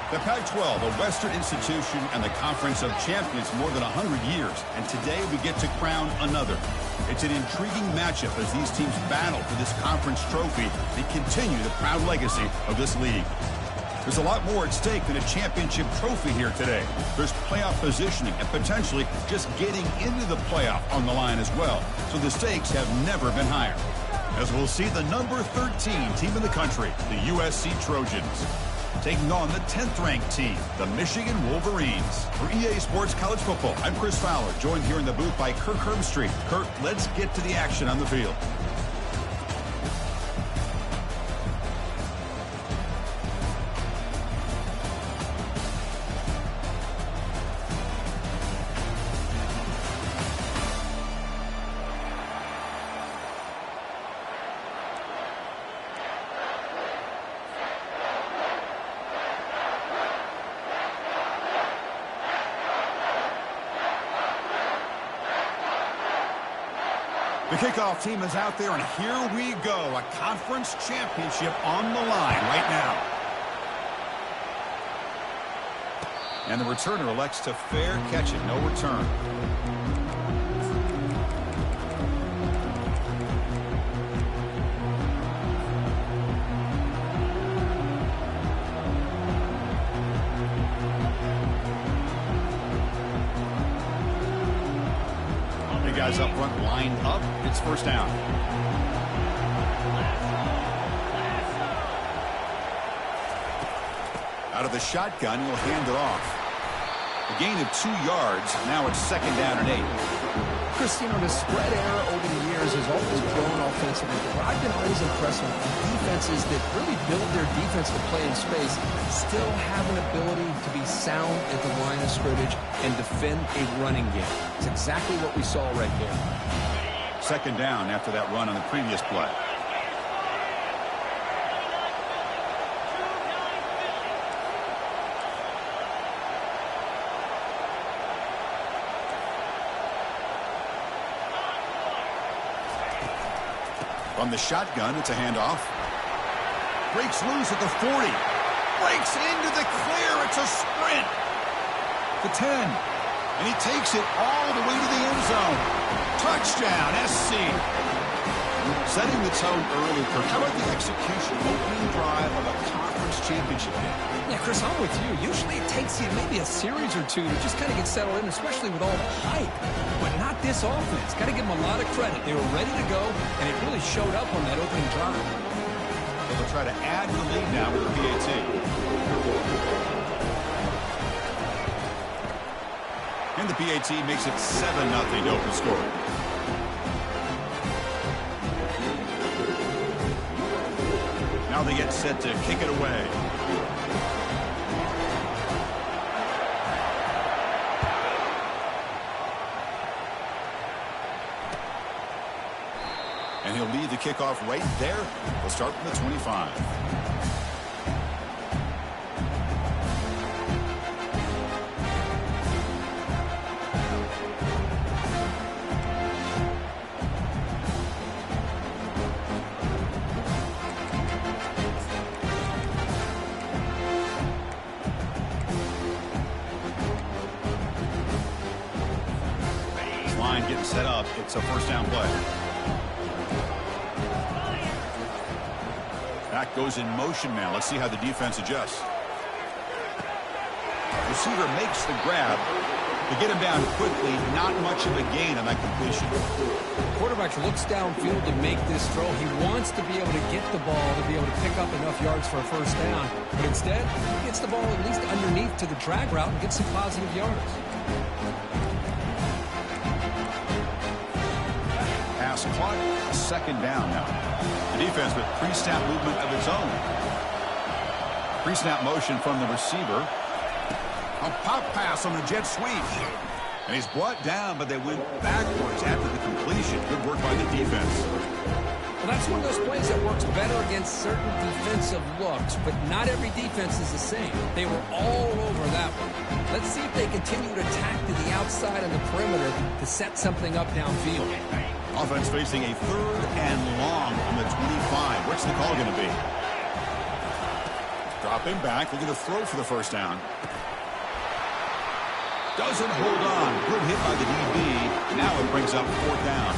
The Pac-12, a Western institution and the Conference of Champions more than 100 years. And today we get to crown another. It's an intriguing matchup as these teams battle for this conference trophy and continue the proud legacy of this league. There's a lot more at stake than a championship trophy here today. There's playoff positioning and potentially just getting into the playoff on the line as well. So the stakes have never been higher. As we'll see the number 13 team in the country, the USC Trojans, taking on the 10th-ranked team, the Michigan Wolverines. For EA Sports College Football, I'm Chris Fowler, joined here in the booth by Kirk Herbstreit. Kirk, let's get to the action on the field. The kickoff team is out there, and here we go. A conference championship on the line right now. And the returner elects to fair catch it. No return. Guys up front lined up. It's first down. Out of the shotgun, he'll hand it off. A gain of 2 yards. Now it's second down and 8. Chris, you know, the spread era over the years has always grown offensively. But I've been always impressed with defenses that really build their defense to play in space, still have an ability to be sound at the line of scrimmage and defend a running game. It's exactly what we saw right here. Second down after that run on the previous play. From the shotgun, it's a handoff. Breaks loose at the 40. Breaks into the clear. It's a sprint. The 10. And he takes it all the way to the end zone. Touchdown, SC. Setting the tone early, Kirk. How about the execution opening drive of a conference championship game? Yeah, Chris, I'm with you. Usually it takes you maybe a series or two to just kind of get settled in, especially with all the hype. But not this offense. Got to give them a lot of credit. They were ready to go, and it really showed up on that opening drive. They'll try to add to the lead now with the PAT. And the PAT makes it 7-0 to open score. Now they get set to kick it away. And he'll lead the kickoff right there. We'll start from the 25. Line getting set up. It's a first down play. Back goes in motion now. Let's see how the defense adjusts. Receiver makes the grab. They get him down quickly. Not much of a gain on that completion. Quarterback looks downfield to make this throw. He wants to be able to get the ball to be able to pick up enough yards for a first down. But instead, he gets the ball at least underneath to the drag route and gets some positive yards. Pass caught. Second down now. The defense with pre-snap movement of its own. Pre-snap motion from the receiver. A pop pass on the jet sweep. And he's brought down, but they went backwards after the completion. Good work by the defense. Well, that's one of those plays that works better against certain defensive looks, but not every defense is the same. They were all over that one. Let's see if they continue to attack to the outside of the perimeter to set something up downfield. Offense facing a 3rd and long from the 25. What's the call going to be? Drop him back. Looking to throw for the first down. Doesn't hold on. Good hit by the DB. Now it brings up fourth down.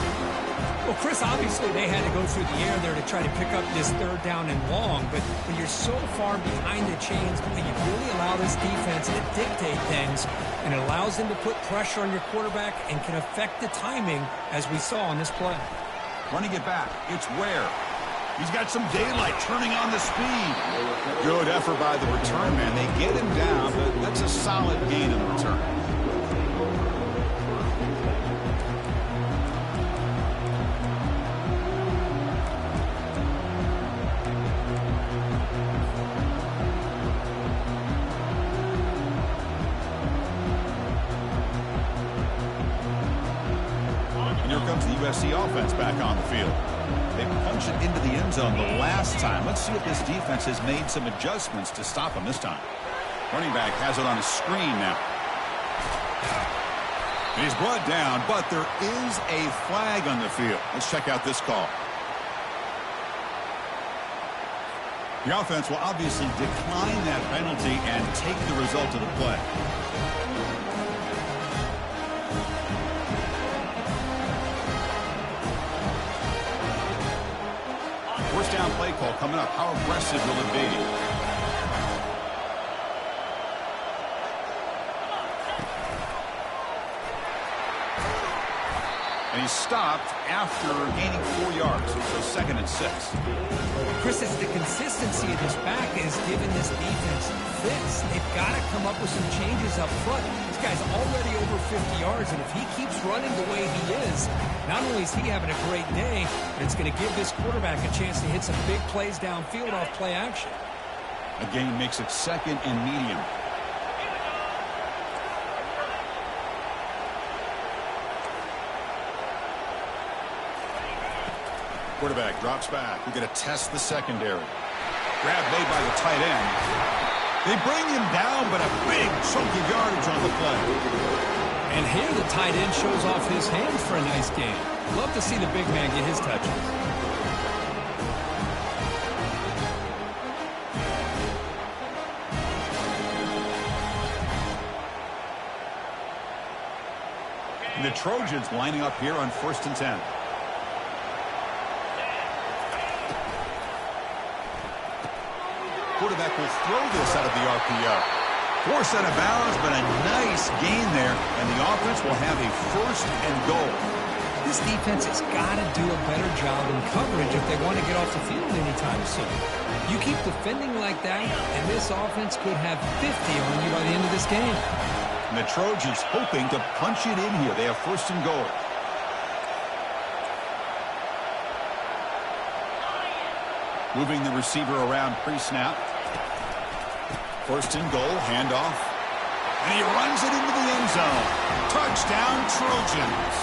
Well, Chris, obviously they had to go through the air there to try to pick up this third down and long, but when you're so far behind the chains, you really allow this defense to dictate things, and it allows them to put pressure on your quarterback and can affect the timing, as we saw on this play. Running it back. It's Ware. He's got some daylight, turning on the speed. Good effort by the return man. They get him down, but that's a solid gain in the return. And here comes the USC offense back on the field. They punch it into the end zone the last time. Let's see if this defense has made some adjustments to stop them this time. Running back has it on a screen now. He's brought down, but there is a flag on the field. Let's check out this call. The offense will obviously decline that penalty and take the result of the play. First down play call coming up. How aggressive will it be? And he's stopped after gaining 4 yards. So 2nd and 6. Chris, it's the consistency of this back is giving this defense fits. They've got to come up with some changes up front. This guy's already over 50 yards, and if he keeps running the way he is, not only is he having a great day, but it's going to give this quarterback a chance to hit some big plays downfield off play action. Again, makes it 2nd and medium. Quarterback drops back. We're going to test the secondary. Grab made by the tight end. They bring him down, but a big chunk of yardage on the play. And here the tight end shows off his hands for a nice game. Love to see the big man get his touches. And the Trojans lining up here on 1st and 10. Quarterback will throw this out of the RPO. Forced out of bounds, but a nice gain there, and the offense will have a 1st and goal. This defense has got to do a better job in coverage if they want to get off the field anytime soon. You keep defending like that, and this offense could have 50 on you by the end of this game. And the Trojans hoping to punch it in here. They have 1st and goal. Moving the receiver around pre-snap. 1st and goal, handoff. And he runs it into the end zone. Touchdown, Trojans.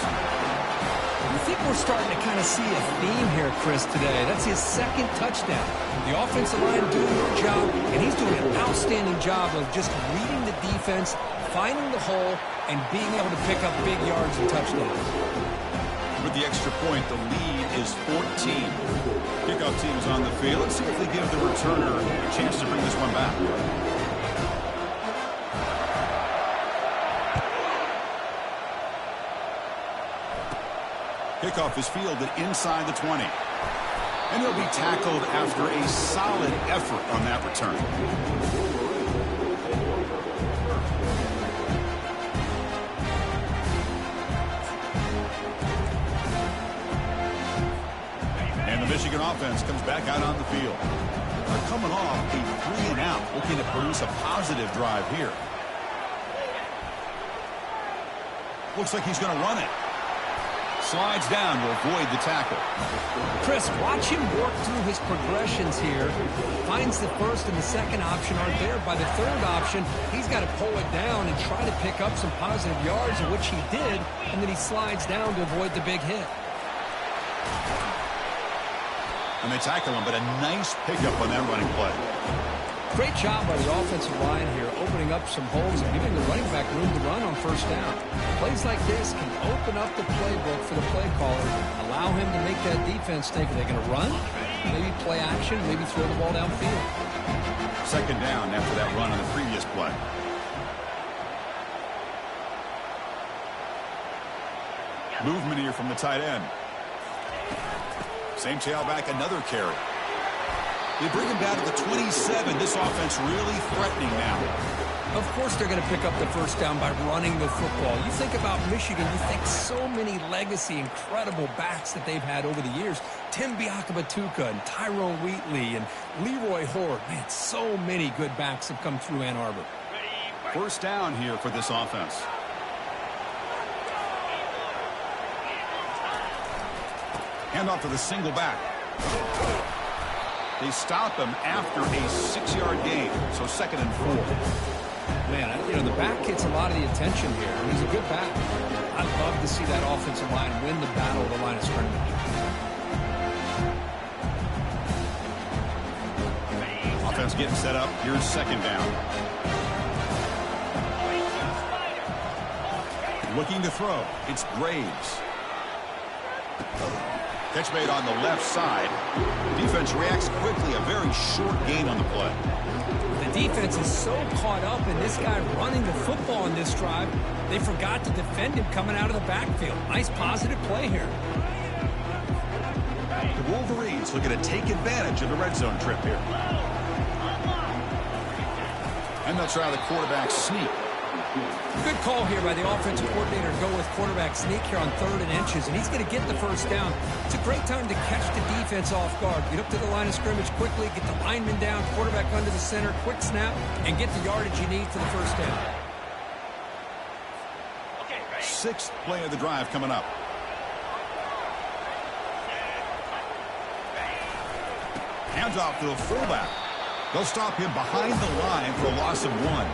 I think we're starting to kind of see a theme here, Chris, today. That's his 2nd touchdown. The offensive line doing their job, and he's doing an outstanding job of just reading the defense, finding the hole, and being able to pick up big yards and touchdowns. With the extra point, the lead is 14. Kickoff team is on the field. Let's see if they give the returner a chance to bring this one back. Kickoff is fielded inside the 20. And he'll be tackled after a solid effort on that return. And the Michigan offense comes back out on the field. They're coming off a 3-and-out, looking to produce a positive drive here. Looks like he's going to run it. Slides down to avoid the tackle. Chris, watch him work through his progressions here. Finds the 1st and the 2nd option aren't there. By the 3rd option, he's got to pull it down and try to pick up some positive yards, of which he did, and then he slides down to avoid the big hit. And they tackle him, but a nice pickup on that running play. Great job by the offensive line here, opening up some holes and giving the running back room to run on 1st down. Plays like this can open up the playbook for the play caller, allow him to make that defense think, are they going to run? maybe play action, maybe throw the ball downfield. Second down after that run on the previous play. Movement here from the tight end. Same tailback, another carry. They bring him down to the 27. This offense really threatening now. Of course they're going to pick up the first down by running the football. You think about Michigan, you think so many legacy, incredible backs that they've had over the years. Tim Biakabatuka and Tyrone Wheatley and Leroy Horde. Man, so many good backs have come through Ann Arbor. First down here for this offense. Hand off to the single back. They stop him after a 6-yard gain, so 2nd and 4. Man, you know, the back gets a lot of the attention here. He's a good back. I'd love to see that offensive line win the battle of the line of scrimmage. Offense getting set up. Here's 2nd down. Looking to throw. It's Graves. Catch made on the left side. Defense reacts quickly. A very short gain on the play. The defense is so caught up in this guy running the football in this drive, they forgot to defend him coming out of the backfield. Nice positive play here. The Wolverines looking to take advantage of the red zone trip here. And they'll try the quarterback sneak. Good call here by the offensive coordinator to go with quarterback sneak here on 3rd and inches, and he's going to get the first down. It's a great time to catch the defense off guard. Get up to the line of scrimmage quickly, get the lineman down, quarterback under the center, quick snap, and get the yardage you need for the first down. 6th play of the drive coming up. Hands off to the fullback. They'll stop him behind the line for a loss of 1.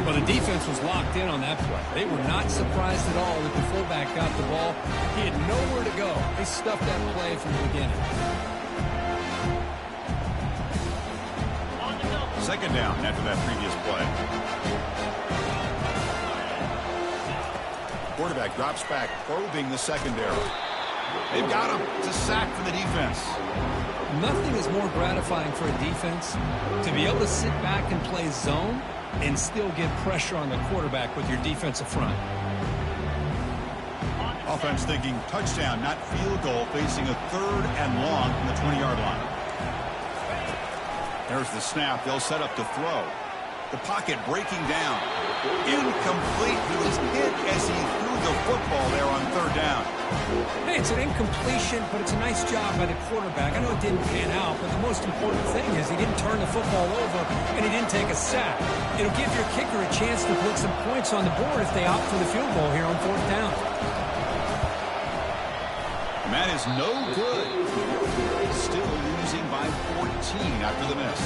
Well, the defense was locked in on that play. They were not surprised at all that the fullback got the ball. He had nowhere to go. They stuffed that play from the beginning. 2nd down after that previous play. Quarterback drops back, probing the secondary. They've got him. It's a sack for the defense. Nothing is more gratifying for a defense to be able to sit back and play zone and still get pressure on the quarterback with your defensive front. Offense thinking touchdown, not field goal, facing a 3rd and long from the 20-yard line. There's the snap. They'll set up to throw. The pocket breaking down. Incomplete. He was hit as he threw the football there on 3rd down. Hey, it's an incompletion, but it's a nice job by the quarterback. I know it didn't pan out, but the most important thing is he didn't turn the football over and he didn't take a sack. It'll give your kicker a chance to put some points on the board if they opt for the field goal here on 4th down. And that is no good. Still losing by 14 after the miss.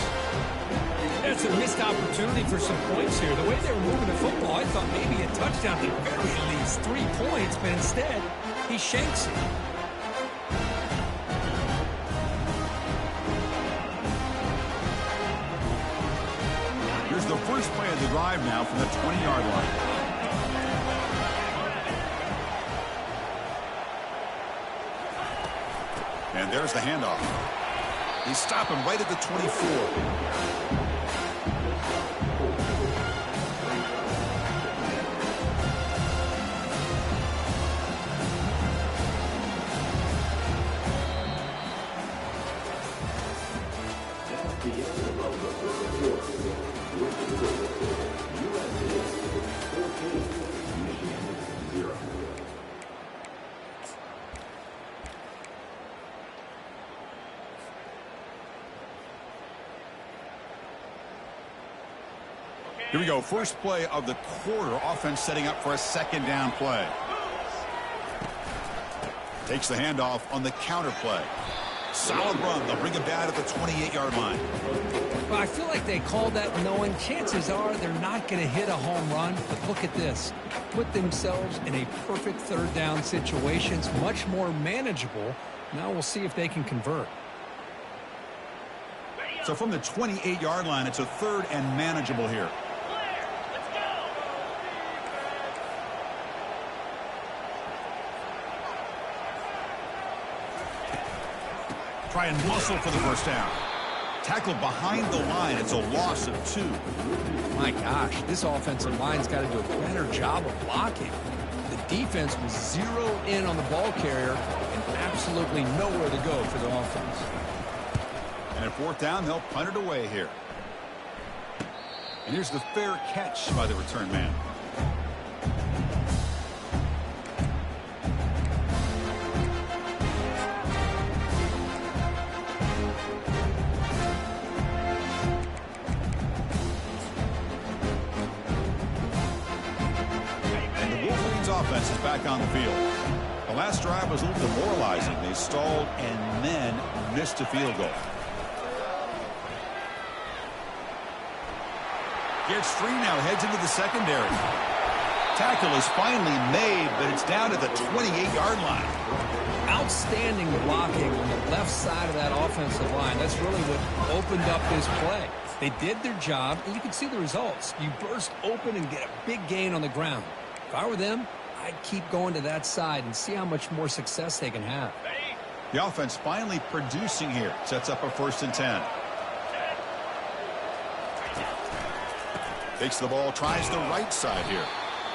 That's a missed opportunity for some points here. The way they were moving the football, I thought maybe a touchdown, at the very least 3 points, but instead, he shanks it. Here's the first play of the drive now from the 20-yard line. And there's the handoff. They stop him right at the 24. Here we go. First play of the quarter. Offense setting up for a 2nd down play. Takes the handoff on the counter play. Solid run. They'll bring him down at the 28-yard line. Well, I feel like they called that knowing chances are they're not going to hit a home run. But look at this. Put themselves in a perfect 3rd down situation. It's much more manageable. Now we'll see if they can convert. So from the 28-yard line, it's a 3rd and manageable here. try and muscle for the first down. Tackled behind the line. It's a loss of 2. My gosh, this offensive line's got to do a better job of blocking. The defense was zeroed in on the ball carrier and absolutely nowhere to go for the offense. And at 4th down, they'll punt it away here. And here's the fair catch by the return man. Offense is back on the field. The last drive was a little demoralizing. They stalled and then missed a field goal. Gets free now, heads into the secondary. Tackle is finally made, but it's down at the 28-yard line. Outstanding blocking on the left side of that offensive line. That's really what opened up this play. They did their job, and you can see the results. You burst open and get a big gain on the ground. If I were them, I'd keep going to that side and see how much more success they can have. The offense finally producing here. Sets up a 1st and 10. Takes the ball, tries the right side here.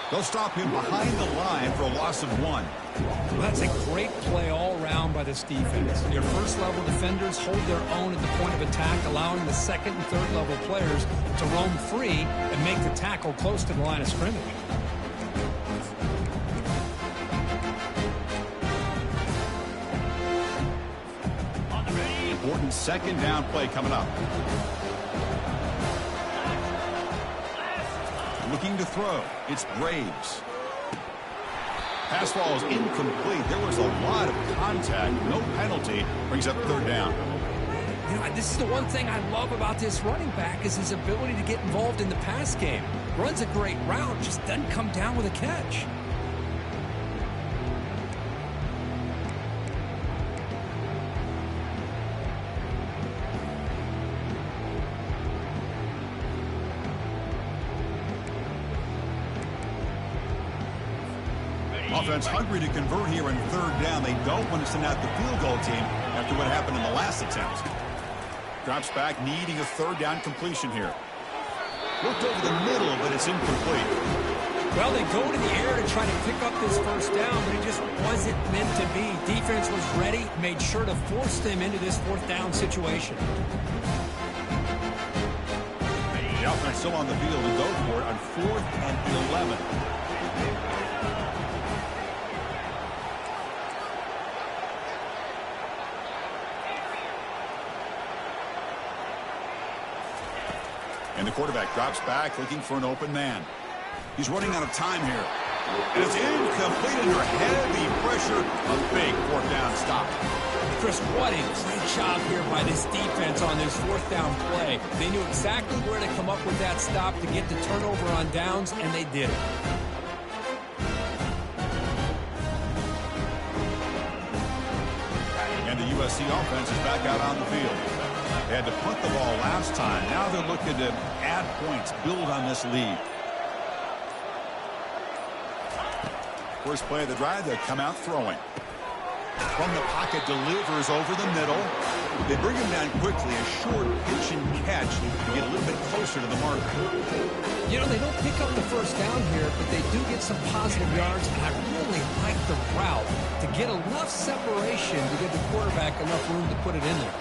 They'll stop him behind the line for a loss of 1. Well, that's a great play all around by this defense. Your first-level defenders hold their own at the point of attack, allowing the second and third-level players to roam free and make the tackle close to the line of scrimmage. Important 2nd down play coming up. Looking to throw. It's Graves. Pass ball is incomplete. There was a lot of contact. No penalty. Brings up 3rd down. You know, this is the one thing I love about this running back is his ability to get involved in the pass game. Runs a great route, just doesn't come down with a catch. Offense hungry to convert here in 3rd down. They don't want to send out the field goal team after what happened in the last attempt. Drops back, needing a 3rd down completion here. Looked over the middle, but it's incomplete. Well, they go to the air to try to pick up this 1st down, but it just wasn't meant to be. Defense was ready, made sure to force them into this 4th down situation. The offense still on the field to go for it on 4th and 11. And the quarterback drops back, looking for an open man. He's running out of time here. And it's incomplete under heavy pressure. A big 4th down stop. Chris, what a great job here by this defense on this 4th down play. They knew exactly where to come up with that stop to get the turnover on downs, and they did it. And the USC offense is back out on the field. They had to punt the ball last time. Now they're looking to add points, build on this lead. First play of the drive, they come out throwing. From the pocket, delivers over the middle. They bring him down quickly, a short pitch and catch to get a little bit closer to the marker. You know, they don't pick up the 1st down here, but they do get some positive yards, and I really like the route to get enough separation to give the quarterback enough room to put it in there.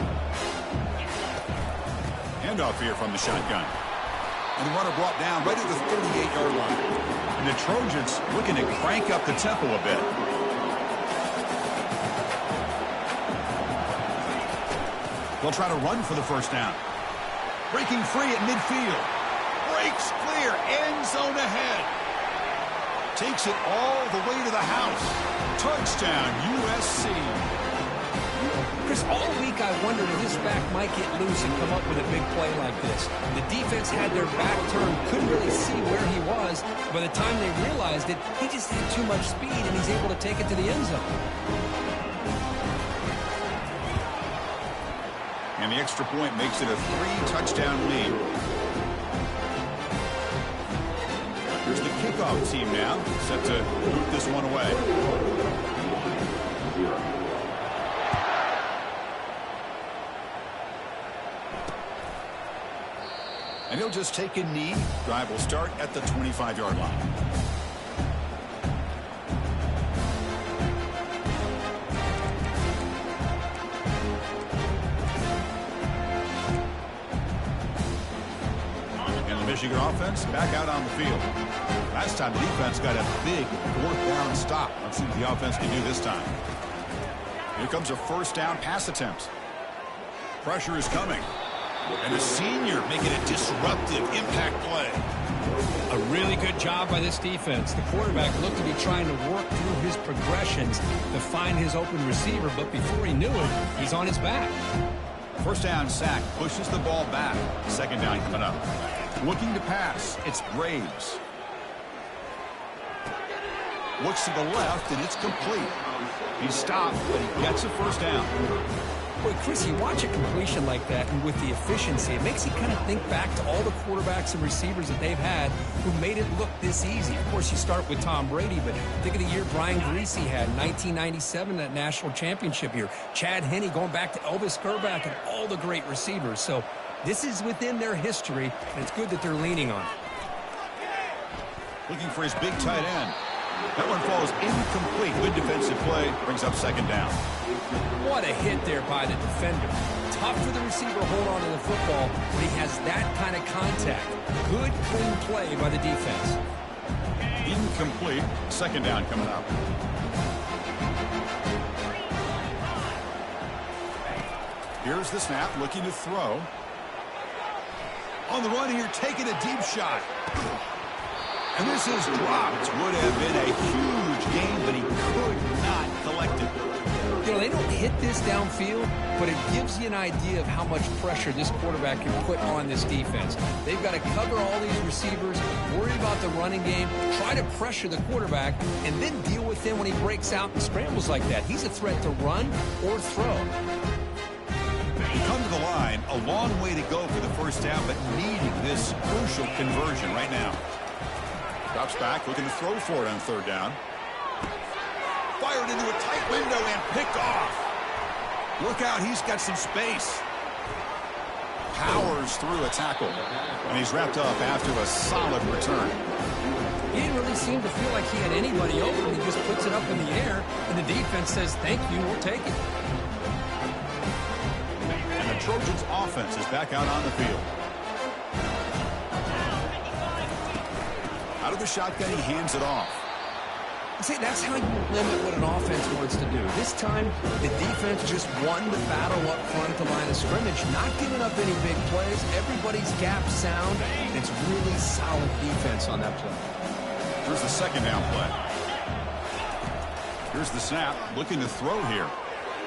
Handoff here from the shotgun. And the runner brought down right at the 38-yard line. And the Trojans looking to crank up the tempo a bit. They'll try to run for the 1st down. Breaking free at midfield. Breaks clear. End zone ahead. Takes it all the way to the house. Touchdown, USC. Chris, all week I wondered if this back might get loose and come up with a big play like this. The defense had their back turned, couldn't really see where he was. By the time they realized it, he just had too much speed, and he's able to take it to the end zone. And the extra point makes it a 3-touchdown lead. Here's the kickoff team now, set to boot this one away. 2 And he'll just take a knee. Drive will start at the 25-yard line. Michigan offense back out on the field. Last time the defense got a big fourth down stop. Let's see what the offense can do this time. Here comes a first down pass attempt. Pressure is coming. And the senior making a disruptive impact play. A really good job by this defense. The quarterback looked to be trying to work through his progressions to find his open receiver, but before he knew it, he's on his back. First down sack pushes the ball back. Second down coming up. Looking to pass, it's Graves. Looks to the left, and it's complete. He stopped, but he gets a first down. Boy, Chris, you watch a completion like that, and with the efficiency, it makes you kind of think back to all the quarterbacks and receivers that they've had who made it look this easy. Of course, you start with Tom Brady, but think of the year Brian Greasy had, 1997, that national championship year. Chad Henne going back to Elvis Grbac and all the great receivers. So this is within their history, and it's good that they're leaning on it. Looking for his big tight end. That one falls incomplete. Good defensive play. Brings up second down. What a hit there by the defender. Tough for the receiver to hold on to the football when he has that kind of contact. Good, clean play by the defense. Incomplete. Second down coming up. Here's the snap. Looking to throw. On the run here, taking a deep shot. And this is dropped. Would have been a huge gain, but he could not collect it. You know, they don't hit this downfield, but it gives you an idea of how much pressure this quarterback can put on this defense. They've got to cover all these receivers, worry about the running game, try to pressure the quarterback, and then deal with him when he breaks out and scrambles like that. He's a threat to run or throw. You come to the line, a long way to go for the first down, but needing this crucial conversion right now. Drops back, looking to throw for it on third down. Fired into a tight window and picked off. Look out, he's got some space. Powers through a tackle. And he's wrapped up after a solid return. He didn't really seem to feel like he had anybody open. He just puts it up in the air, and the defense says, thank you, we'll take it. And the Trojans' offense is back out on the field. Out of the shotgun, he hands it off. See, that's how you limit what an offense wants to do. This time, the defense just won the battle up front at the line of scrimmage, not giving up any big plays. Everybody's gap sound. It's really solid defense on that play. Here's the second down play. Here's the snap, looking to throw here.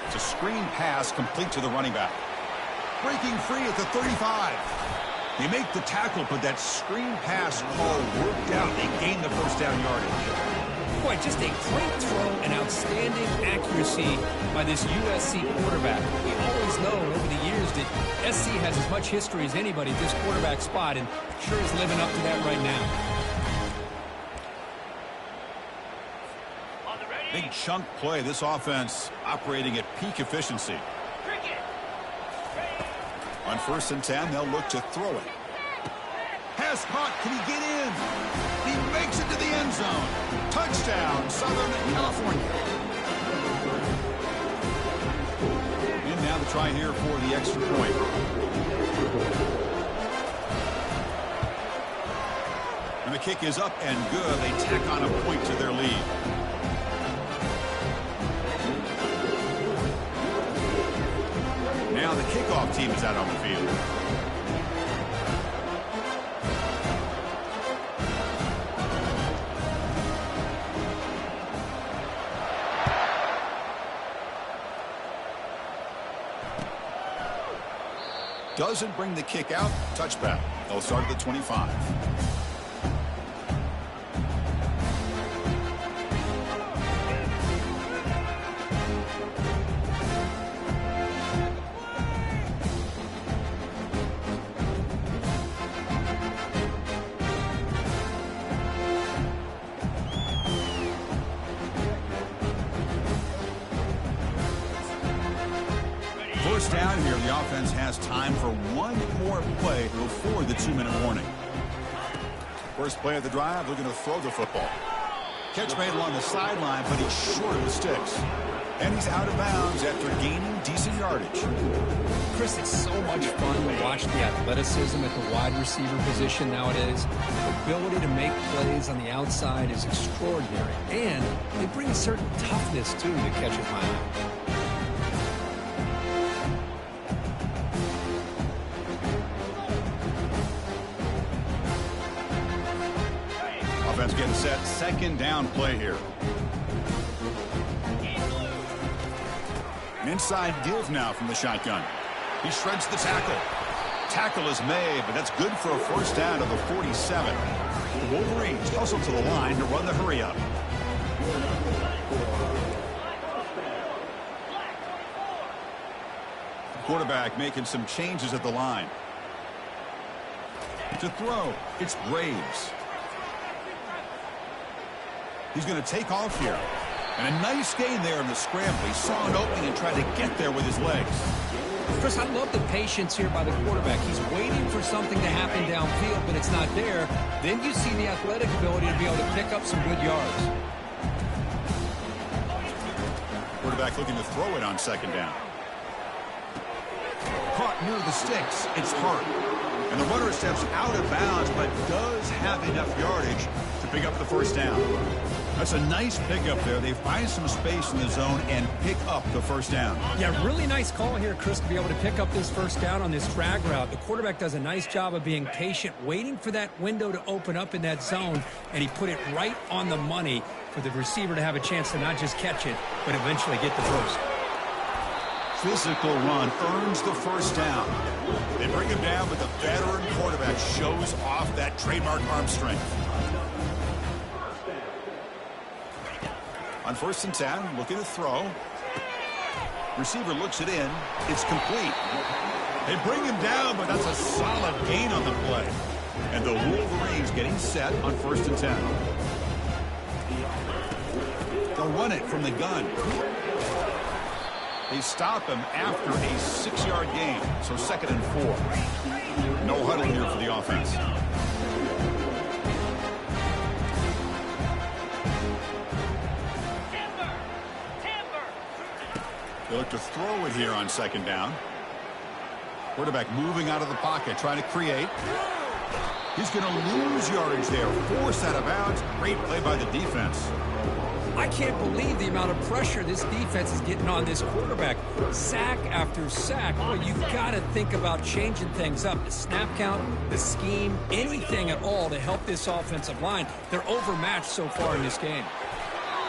It's a screen pass complete to the running back. Breaking free at the 35. They make the tackle, but that screen pass call worked out. They gained the first down yardage. Boy, just a great throw and outstanding accuracy by this USC quarterback. We always known over the years that SC has as much history as anybody at this quarterback spot, and sure is living up to that right now. Big chunk play. This offense operating at peak efficiency. On 1st and 10, they'll look to throw it. Pass caught. Can he get in? He makes it to the end zone. Touchdown, Southern California. And now the try here for the extra point. And the kick is up and good. They tack on a point to their lead. Now the kickoff team is out on the field. Doesn't bring the kick out. Touchback. They'll start at the 25. First down here, the offense has time for one more play. Will before the 2-minute warning. First play of the drive, looking to throw the football. Catch made along the sideline, but he's short of the sticks. And he's out of bounds after gaining decent yardage. Chris, it's so much fun to watch the athleticism at the wide receiver position nowadays. The ability to make plays on the outside is extraordinary. And they bring a certain toughness, too, that catches my eye. Offense getting set. Second down play here. An inside give now from the shotgun. He shreds the tackle. Tackle is made, but that's good for a first down to the 47. The Wolverines hustle to the line to run the hurry up. Quarterback making some changes at the line. To throw, it's Graves. He's going to take off here. And a nice gain there in the scramble. He saw an opening and tried to get there with his legs. Chris, I love the patience here by the quarterback. He's waiting for something to happen downfield, but it's not there. Then you see the athletic ability to be able to pick up some good yards. Quarterback looking to throw it on second down. Caught near the sticks. It's Hart. And the runner steps out of bounds, but does have enough yardage to pick up the first down. That's a nice pickup there. They find some space in the zone and pick up the first down. Yeah, really nice call here, Chris, to be able to pick up this first down on this drag route. The quarterback does a nice job of being patient, waiting for that window to open up in that zone, and he put it right on the money for the receiver to have a chance to not just catch it, but eventually get the first. Physical run earns the first down. They bring him down, but the veteran quarterback shows off that trademark arm strength. On first and 10, looking to throw. Receiver looks it in. It's complete. They bring him down, but that's a solid gain on the play. And the Wolverines getting set on first and 10. They'll run it from the gun. They stop him after a 6-yard gain, so second and 4. No huddle here for the offense. They look to throw it here on second down. Quarterback moving out of the pocket, trying to create. He's going to lose yardage there. Forced out of bounds. Great play by the defense. I can't believe the amount of pressure this defense is getting on this quarterback. Sack after sack. Well, you've got to think about changing things up. The snap count, the scheme, anything at all to help this offensive line. They're overmatched so far in this game.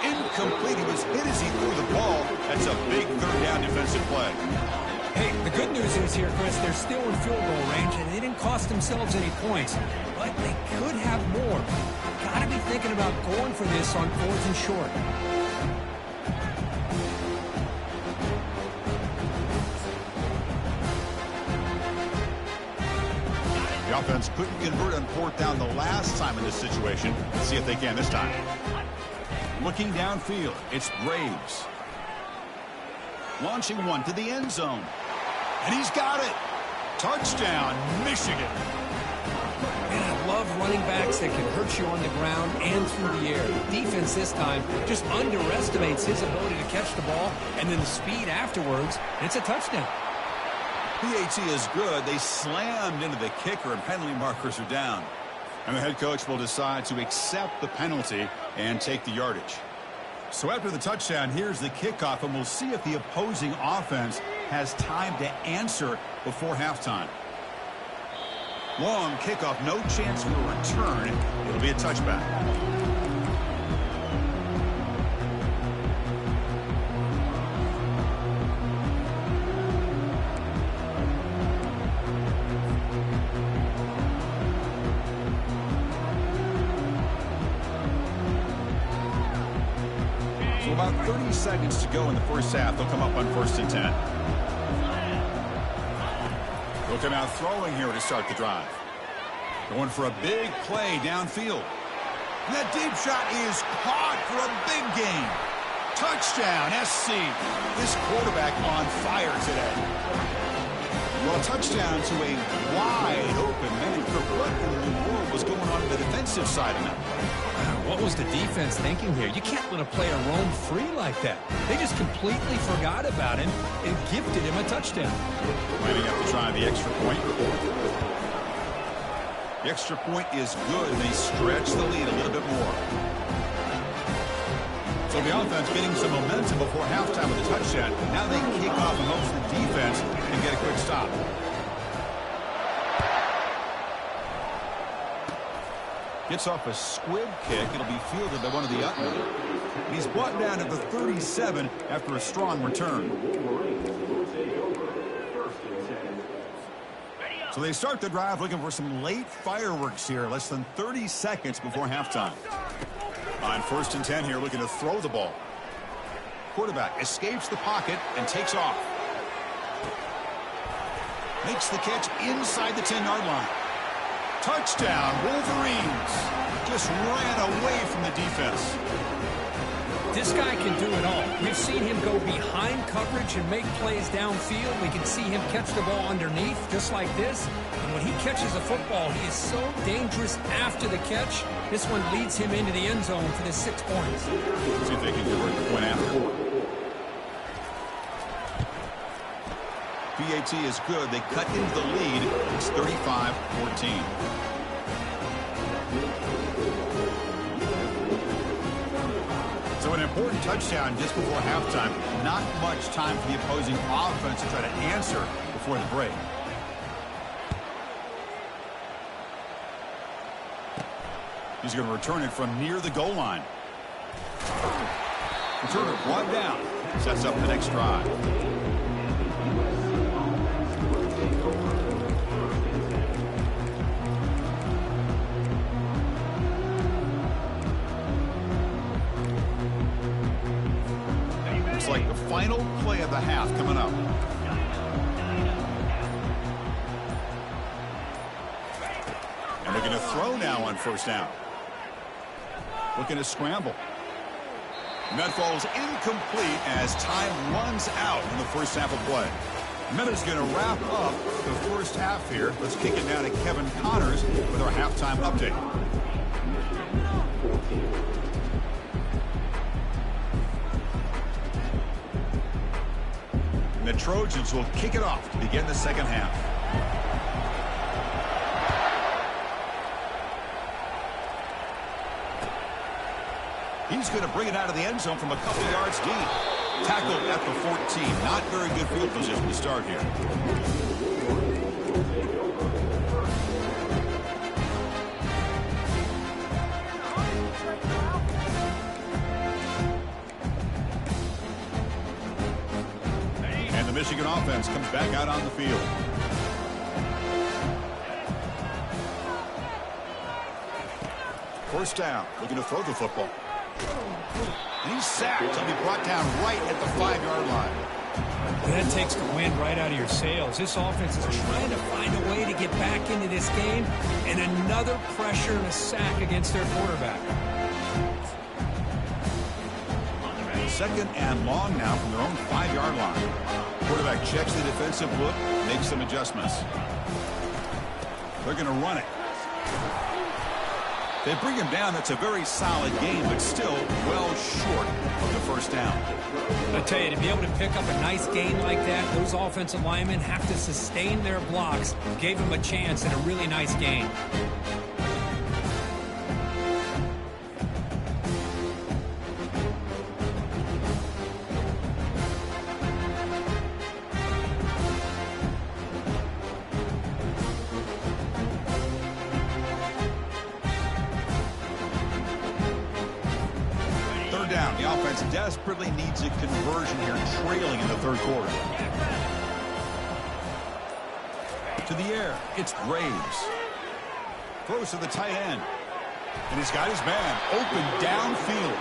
Incomplete. He was hit as he threw the ball. That's a big third down defensive play. Hey, the good news is here, Chris, they're still in field goal range, and they didn't cost themselves any points. But they could have more. Got to be thinking about going for this on fourth and short. The offense couldn't convert on fourth down the last time in this situation. Let's see if they can this time. Looking downfield, it's Graves. Launching one to the end zone. And he's got it. Touchdown, Michigan. And I love running backs that can hurt you on the ground and through the air. The defense this time just underestimates his ability to catch the ball, and then the speed afterwards, it's a touchdown. PAT is good. They slammed into the kicker, and penalty markers are down. And the head coach will decide to accept the penalty and take the yardage. So after the touchdown, here's the kickoff, and we'll see if the opposing offense has time to answer before halftime. Long kickoff, no chance for a return. It'll be a touchback. So about 30 seconds to go in the first half. They'll come up on first and 10. They'll come out throwing here to start the drive. Going for a big play downfield. And that deep shot is caught for a big gain. Touchdown, SC. This quarterback on fire today. Well, a touchdown to a wide open man. defensive side of it. What was the defense thinking here? You can't let a player roam free like that. They just completely forgot about him and gifted him a touchdown. Lining up to try the extra point. The extra point is good. They stretch the lead a little bit more. So the offense getting some momentum before halftime with a touchdown. Now they kick off and hopes the defense can get a quick stop. Gets off a squib kick. It'll be fielded by one of the Utmen. And he's brought down at the 37 after a strong return. So they start the drive looking for some late fireworks here. Less than 30 seconds before halftime. On 1st and 10 here, looking to throw the ball. Quarterback escapes the pocket and takes off. Makes the catch inside the 10-yard line. Touchdown, Wolverines. Just ran away from the defense. This guy can do it all. We've seen him go behind coverage and make plays downfield. We can see him catch the ball underneath just like this. And when he catches a football, he is so dangerous after the catch. This one leads him into the end zone for the 6 points. See if they can convert the point after. PAT is good. They cut into the lead. It's 35-14. So an important touchdown just before halftime. Not much time for the opposing offense to try to answer before the break. He's going to return it from near the goal line. Returner brought down. Sets up the next drive. Looks like the final play of the half coming up. And they're going to throw now on 1st down. Looking to scramble. And that falls incomplete as time runs out in the first half of play. Meta's going to wrap up the first half here. Let's kick it down to Kevin Connors with our halftime update. And the Trojans will kick it off to begin the second half. He's going to bring it out of the end zone from a couple yards deep. Tackled at the 14. Not very good field position to start here. And the Michigan offense comes back out on the field. First down. Looking to throw the football. And he's sacked. He'll be brought down right at the 5-yard line. That takes the wind right out of your sails. This offense is trying to find a way to get back into this game, and another pressure and a sack against their quarterback. 2nd and long now from their own 5-yard line. Quarterback checks the defensive look, makes some adjustments. They're going to run it. They bring him down. That's a very solid game, but still well short of the first down. I tell you, to be able to pick up a nice gain like that, those offensive linemen have to sustain their blocks. Gave him a chance at a really nice gain. The offense desperately needs a conversion here, trailing in the 3rd quarter. To the air, it's Graves. Throws to the tight end. And he's got his man open downfield.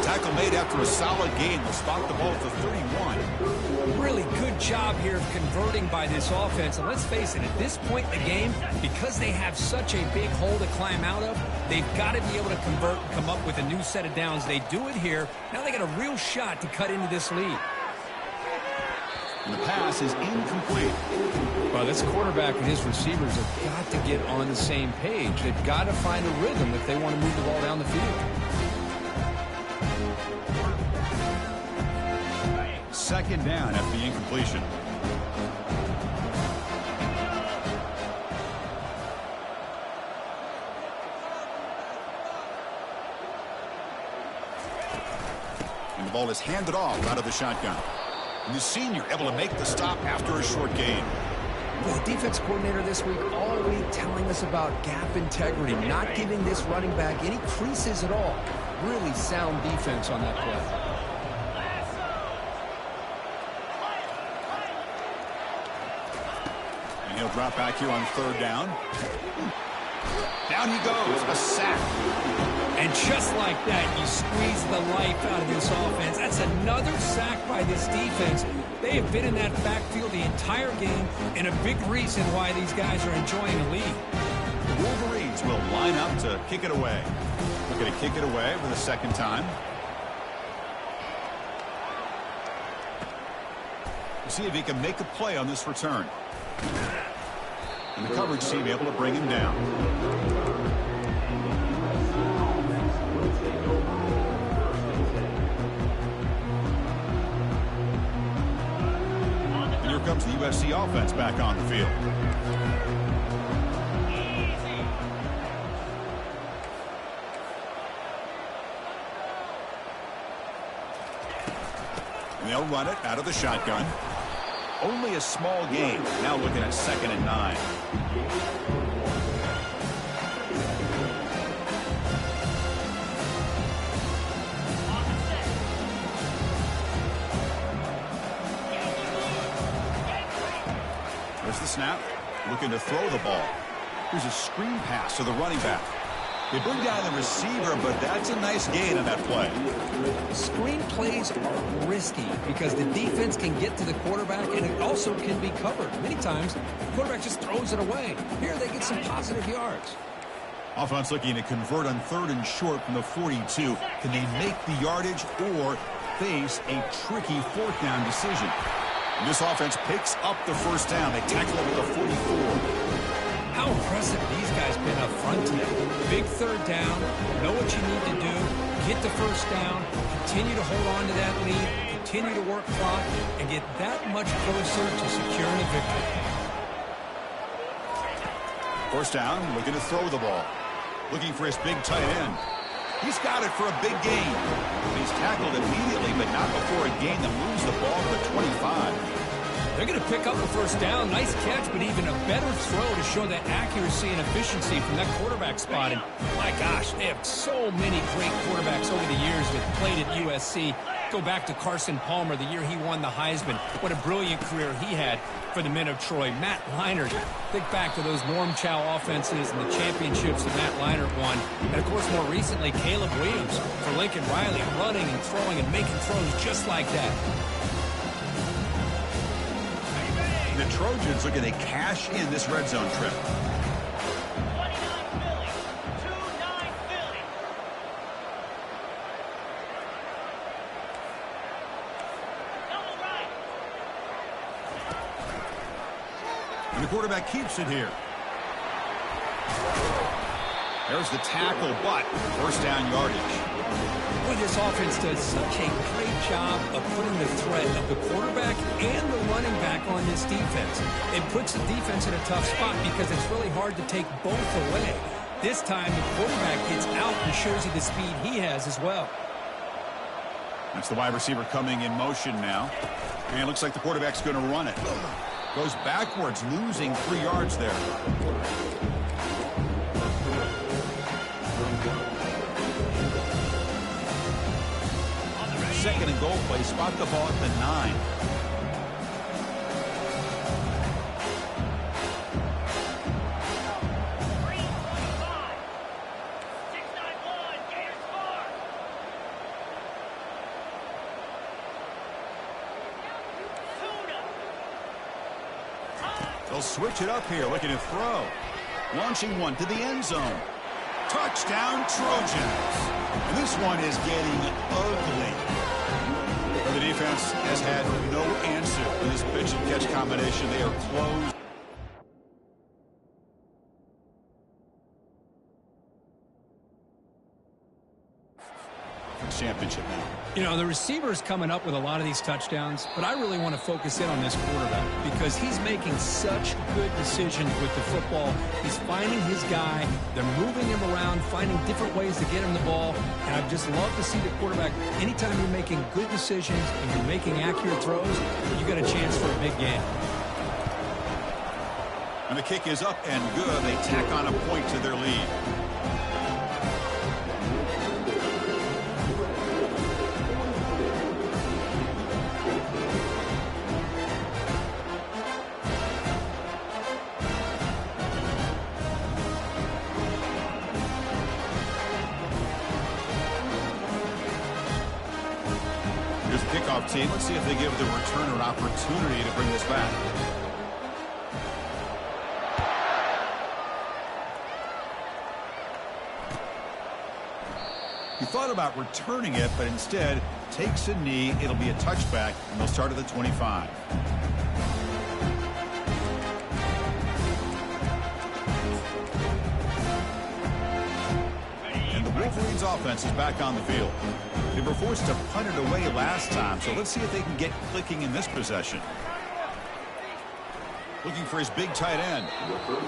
Tackle made after a solid gain. Will spot the ball at the 31. Really good job here of converting by this offense. And let's face it, at this point in the game, because they have such a big hole to climb out of, they've got to be able to convert and come up with a new set of downs. They do it here. Now they got a real shot to cut into this lead. And the pass is incomplete. Well, this quarterback and his receivers have got to get on the same page. They've got to find a rhythm if they want to move the ball down the field. Second down after the incompletion. And the ball is handed off out of the shotgun. And the senior able to make the stop after a short gain. The defense coordinator this week all week telling us about gap integrity, not giving this running back any creases at all. Really sound defense on that play. And he'll drop back here on third down. Down he goes, a sack. And just like that, you squeeze the life out of this offense. That's another sack by this defense. They have been in that backfield the entire game, and a big reason why these guys are enjoying the lead. The Wolverines will line up to kick it away. Looking to kick it away for the second time. We'll see if he can make a play on this return. And the coverage team able to bring him down. And here comes the USC offense back on the field. And they'll run it out of the shotgun. Only a small gain. Now looking at 2nd and 9. There's the snap. Looking to throw the ball. Here's a screen pass to the running back. They bring down the receiver, but that's a nice gain on that play. Screen plays are risky because the defense can get to the quarterback, and it also can be covered. Many times, the quarterback just throws it away. Here, they get some positive yards. Offense looking to convert on 3rd and short from the 42. Can they make the yardage or face a tricky 4th down decision? And this offense picks up the 1st down. They tackle it with a 44. How impressive these guys been up front today. Big 3rd down, know what you need to do, get the 1st down, continue to hold on to that lead, continue to work clock, and get that much closer to securing a victory. 1st down, looking to throw the ball. Looking for his big tight end. He's got it for a big gain. He's tackled immediately, but not before a gain that moves the ball to the 25. They're going to pick up a 1st down. Nice catch, but even a better throw to show that accuracy and efficiency from that quarterback spot. And my gosh, they have so many great quarterbacks over the years that played at USC. Go back to Carson Palmer, the year he won the Heisman. What a brilliant career he had for the men of Troy. Matt Leinart, think back to those Norm Chow offenses and the championships that Matt Leinart won. And, of course, more recently, Caleb Williams for Lincoln Riley, running and throwing and making throws just like that. The Trojans looking to cash in this red zone trip. 29 Philly. 2-9 Philly. Double right. And the quarterback keeps it here. There's the tackle, but 1st down yardage. Boy, this offense does such a great job of putting the threat of the quarterback and the running back on this defense. It puts the defense in a tough spot because it's really hard to take both away. This time, the quarterback gets out and shows you the speed he has as well. That's the wide receiver coming in motion now. And it looks like the quarterback's going to run it. Goes backwards, losing 3 yards there. Second and goal play, spot the ball at the 9. They'll switch it up here, looking to throw. Launching one to the end zone. Touchdown, Trojans. And this one is getting ugly. defense has had no answer for this pitch and catch combination. They are closed. Championship now. You know, the receiver's coming up with a lot of these touchdowns, but I really want to focus in on this quarterback because he's making such good decisions with the football. He's finding his guy. They're moving him around, finding different ways to get him the ball, and I've just loved to see the quarterback. Anytime you're making good decisions and you're making accurate throws, you got a chance for a big game. And the kick is up and good. They tack on a point to their lead. Kickoff team. Let's see if they give the returner an opportunity to bring this back. He thought about returning it, but instead takes a knee. It'll be a touchback, and they'll start at the 25. And the Wolverines offense is back on the field. They were forced to punt it away last time, so let's see if they can get clicking in this possession. Looking for his big tight end.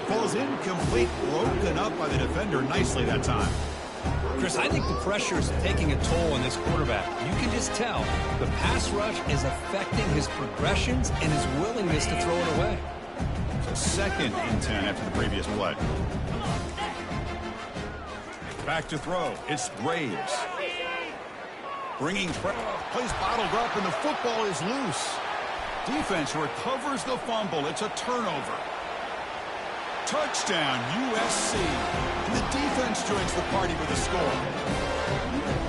Falls incomplete, broken up by the defender nicely that time. Chris, I think the pressure is taking a toll on this quarterback. You can just tell the pass rush is affecting his progressions and his willingness to throw it away. So 2nd and 10 after the previous play. Back to throw. It's Graves. Bringing plays bottled up, and the football is loose. Defense recovers the fumble. It's a turnover. Touchdown, USC. And the defense joins the party with a score.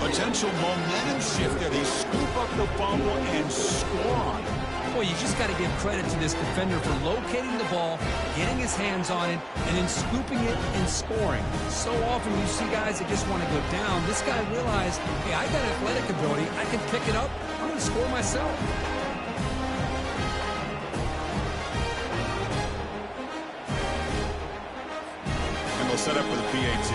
Potential momentum shift there. They scoop up the fumble and score on it. Well, you just got to give credit to this defender for locating the ball, getting his hands on it, and then scooping it and scoring. So often you see guys that just want to go down. This guy realized, hey, I got athletic ability. I can pick it up. I'm going to score myself. And they'll set up for the PAT.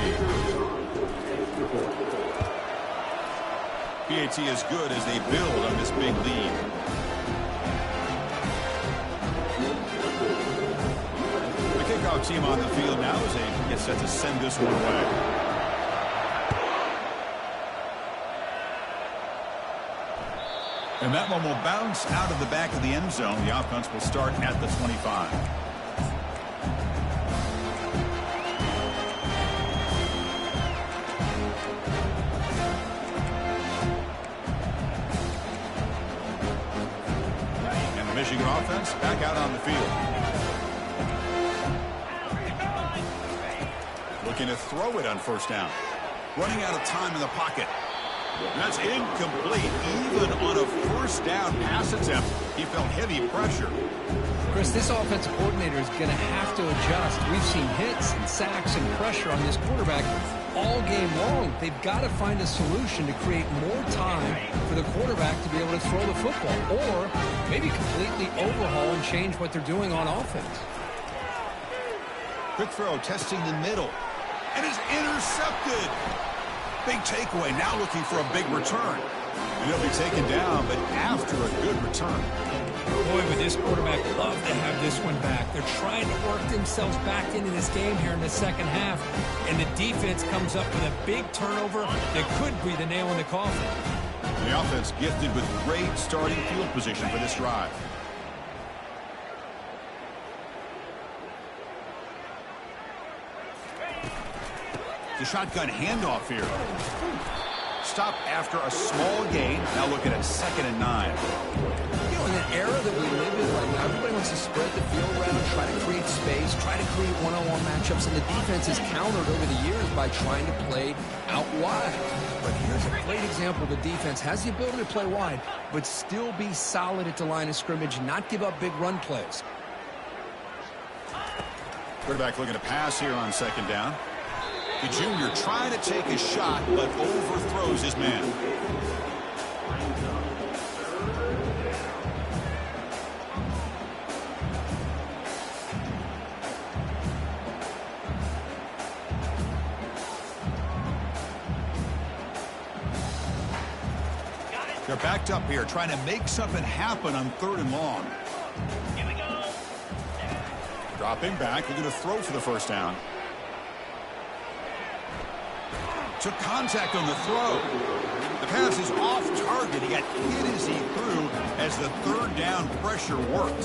PAT is good as they build on this big lead. Kickoff team on the field now as they get set to send this one away. And that one will bounce out of the back of the end zone. The offense will start at the 25. And the Michigan offense back out on the field. Looking to throw it on 1st down. Running out of time in the pocket. That's incomplete. Even on a 1st down pass attempt, he felt heavy pressure. Chris, this offensive coordinator is going to have to adjust. We've seen hits and sacks and pressure on this quarterback all game long. They've got to find a solution to create more time for the quarterback to be able to throw the football, or maybe completely overhaul and change what they're doing on offense. Quick throw, testing the middle. And it's intercepted. Big takeaway, now looking for a big return. And he'll be taken down, but after a good return. Boy, would this quarterback love to have this one back. They're trying to work themselves back into this game here in the 2nd half. And the defense comes up with a big turnover that could be the nail in the coffin. The offense gifted with great starting field position for this drive. The shotgun handoff here. Stop after a small gain. Now looking at 2nd and 9. You know, in the era that we live in right now, everybody wants to spread the field around, try to create space, try to create one-on-one matchups, and the defense has countered over the years by trying to play out wide. But here's a great example. The defense has the ability to play wide, but still be solid at the line of scrimmage, not give up big run plays. Quarterback looking to pass here on 2nd down. The junior trying to take a shot, but overthrows his man. They're backed up here, trying to make something happen on 3rd and long. Here we go. Dropping back, looking to throw for the first down. Took contact on the throw. The pass is off target. He got hit as he threw as the 3rd down pressure worked.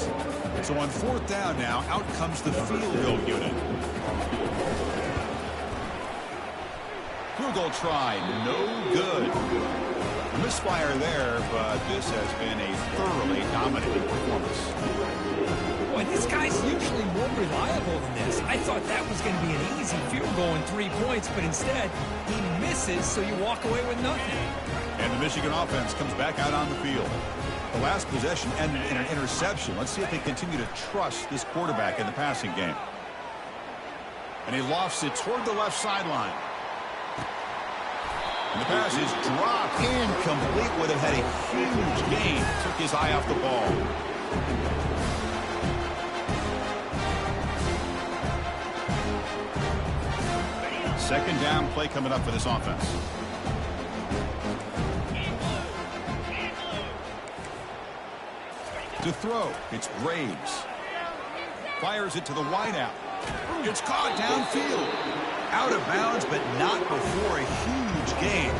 So on 4th down now, out comes the field goal unit. Field goal try, no good. A misfire there, but this has been a thoroughly dominating performance. Boy, this guy's usually more reliable than this. I thought that was going to be an easy field goal and 3 points, but instead, he misses, so you walk away with nothing. And the Michigan offense comes back out on the field. The last possession ended in an interception. Let's see if they continue to trust this quarterback in the passing game. And he lofts it toward the left sideline. And the pass is dropped incomplete. Would have had a huge gain. Took his eye off the ball. Second down play coming up for this offense. To throw, it's Graves. Fires it to the wideout. It's caught downfield. Out of bounds, but not before a huge gain.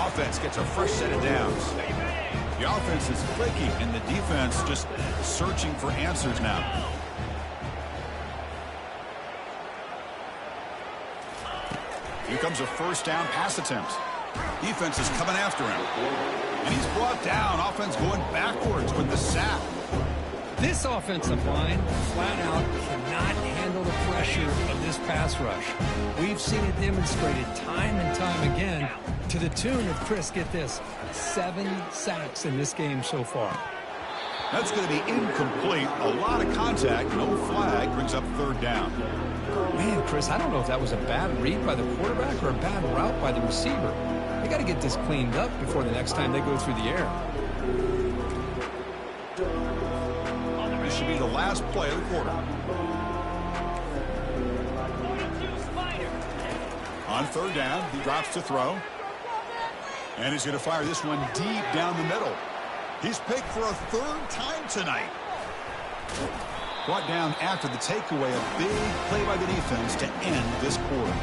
Offense gets a fresh set of downs. The offense is clicking, and the defense just searching for answers now. Here comes a first down pass attempt. Defense is coming after him. And he's brought down. Offense going backwards with the sack. This offensive line, flat out, cannot handle the pressure of this pass rush. We've seen it demonstrated time and time again to the tune of, Chris, get this, 7 sacks in this game so far. That's going to be incomplete. A lot of contact. No flag. Brings up 3rd down. Man, Chris, I don't know if that was a bad read by the quarterback or a bad route by the receiver. They got to get this cleaned up before the next time they go through the air. This should be the last play of the quarter. On 3rd down, he drops to throw. And he's going to fire this one deep down the middle. He's picked for a 3rd time tonight. Brought down after the takeaway, a big play by the defense to end this quarter.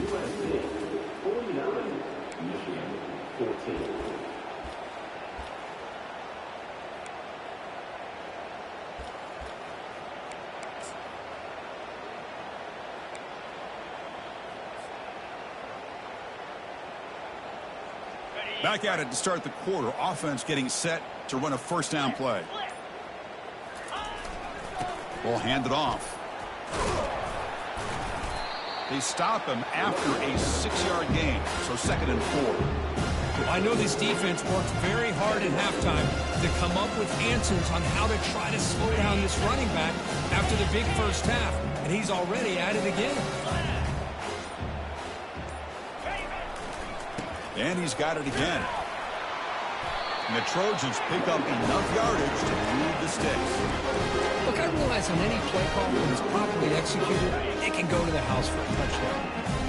USC 49, Michigan 14. Back at it to start the quarter. Offense getting set to run a first down play. Ball handed off. They stop him after a 6-yard gain. So 2nd and 4. I know this defense worked very hard at halftime to come up with answers on how to try to slow down this running back after the big first half. And he's already at it again. And he's got it again. And the Trojans pick up enough yardage to move the sticks. Look, I realize on any play call, when it's properly executed, it can go to the house for a touchdown.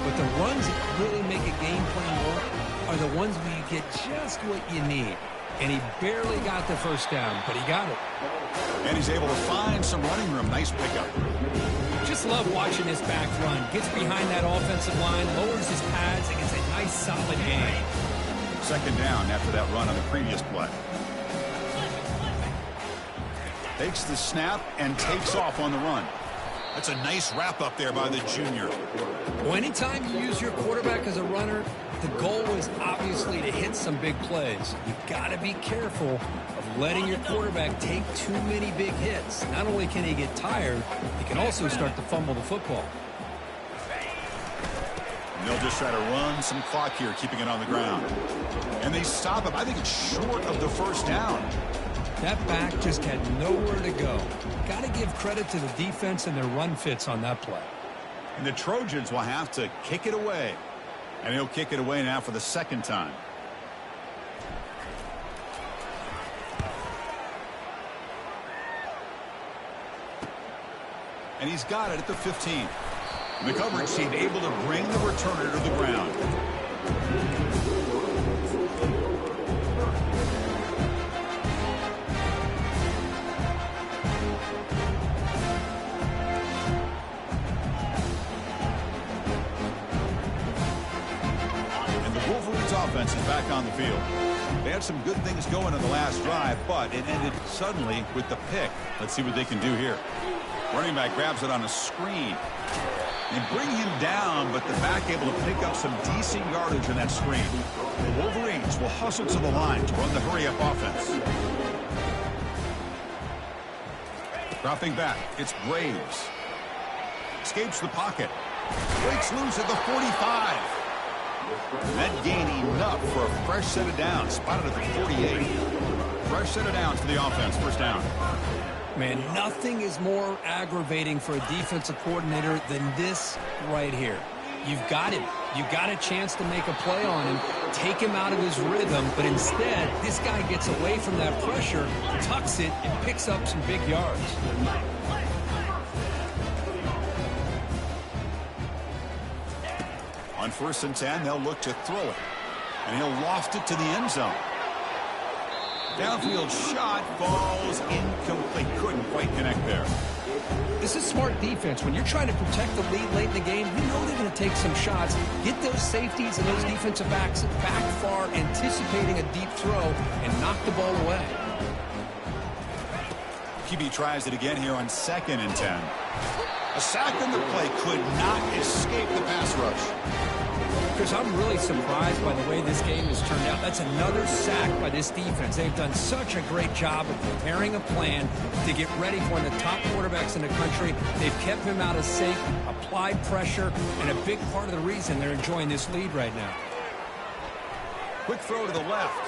But the runs that really make a game plan work are the ones where you get just what you need. And he barely got the first down, but he got it. And he's able to find some running room. Nice pickup. Just love watching this back run. Gets behind that offensive line, lowers his pads, and gets a nice solid gain. 2nd down after that run on the previous play. Takes the snap and takes off on the run. That's a nice wrap up there by the junior. Well, anytime you use your quarterback as a runner, the goal is obviously to hit some big plays. You've got to be careful of letting your quarterback take too many big hits. Not only can he get tired, he can also start to fumble the football. And they'll just try to run some clock here, keeping it on the ground. And they stop him. I think it's short of the first down. That back just had nowhere to go. Got to give credit to the defense and their run fits on that play. And the Trojans will have to kick it away. And he'll kick it away now for the 2nd time. And he's got it at the 15. The coverage team able to bring the returner to the ground. And the Wolverines offense is back on the field. They had some good things going on the last drive, but it ended suddenly with the pick. Let's see what they can do here. Running back grabs it on a screen. They bring him down, but the back able to pick up some decent yardage in that screen. The Wolverines will hustle to the line to run the hurry-up offense. Dropping back, it's Graves. Escapes the pocket. Breaks loose at the 45. That gain enough for a fresh set of downs. Spotted at the 48. Fresh set of downs for the offense. First down. Man, nothing is more aggravating for a defensive coordinator than this right here. You've got him. You've got a chance to make a play on him, take him out of his rhythm, but instead, this guy gets away from that pressure, tucks it, and picks up some big yards. On 1st and 10, they'll look to throw it. And he'll loft it to the end zone. Downfield shot falls incomplete. Couldn't quite connect there. This is smart defense. When you're trying to protect the lead late in the game, you know they're going to take some shots. Get those safeties and those defensive backs back far, anticipating a deep throw, and knock the ball away. QB tries it again here on 2nd and 10. A sack on the play could not escape the pass rush. Chris, I'm really surprised by the way this game has turned out. That's another sack by this defense. They've done such a great job of preparing a plan to get ready for one of the top quarterbacks in the country. They've kept him out of sync, applied pressure, and a big part of the reason they're enjoying this lead right now. Quick throw to the left.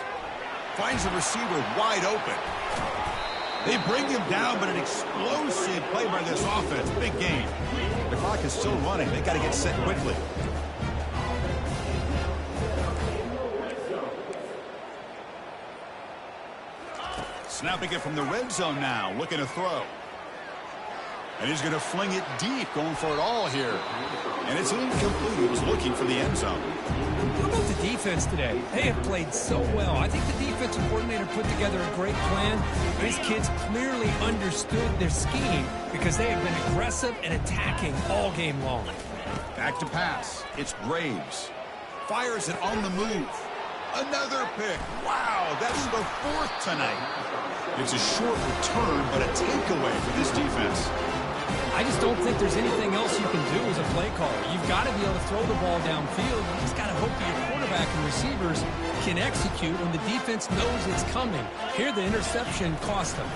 Finds the receiver wide open. They bring him down, but an explosive play by this offense. Big gain. The clock is still running. They got to get set quickly. Snapping it from the red zone now, looking to throw. And he's going to fling it deep, going for it all here. And it's incomplete. He was looking for the end zone. How about the defense today? They have played so well. I think the defensive coordinator put together a great plan. His kids clearly understood their scheme because they have been aggressive and attacking all game long. Back to pass. It's Graves. Fires it on the move. Another pick. Wow, that's the 4th tonight. It's a short return, but a takeaway for this defense. I just don't think there's anything else you can do as a play caller. You've got to be able to throw the ball downfield. You just got to hope that your quarterback and receivers can execute when the defense knows it's coming. Here, the interception cost them.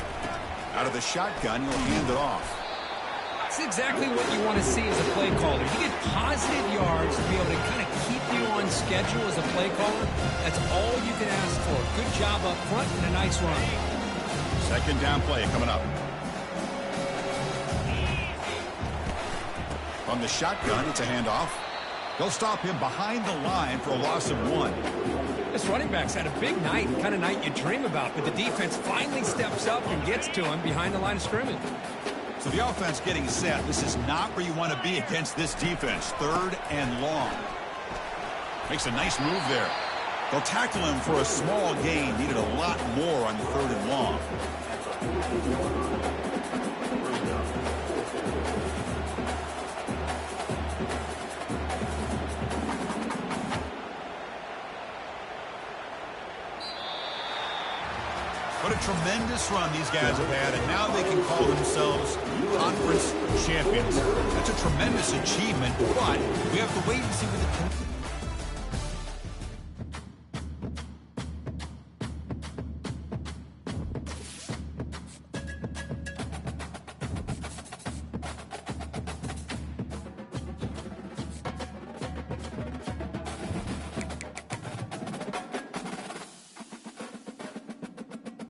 Out of the shotgun, he'll hand it off. It's exactly what you want to see as a play caller. You get positive yards to be able to kind of keep you on schedule as a play caller. That's all you can ask for. Good job up front and a nice run. 2nd down play coming up. From the shotgun, it's a handoff. They'll stop him behind the line for a loss of 1. This running back's had a big night, the kind of night you dream about, but the defense finally steps up and gets to him behind the line of scrimmage. So the offense getting set. This is not where you want to be against this defense. 3rd and long. Makes a nice move there. They'll tackle him for a small gain. Needed a lot more on the 3rd and long. What a tremendous run these guys have had, and now they can call themselves conference champions. That's a tremendous achievement, but we have to wait and see what the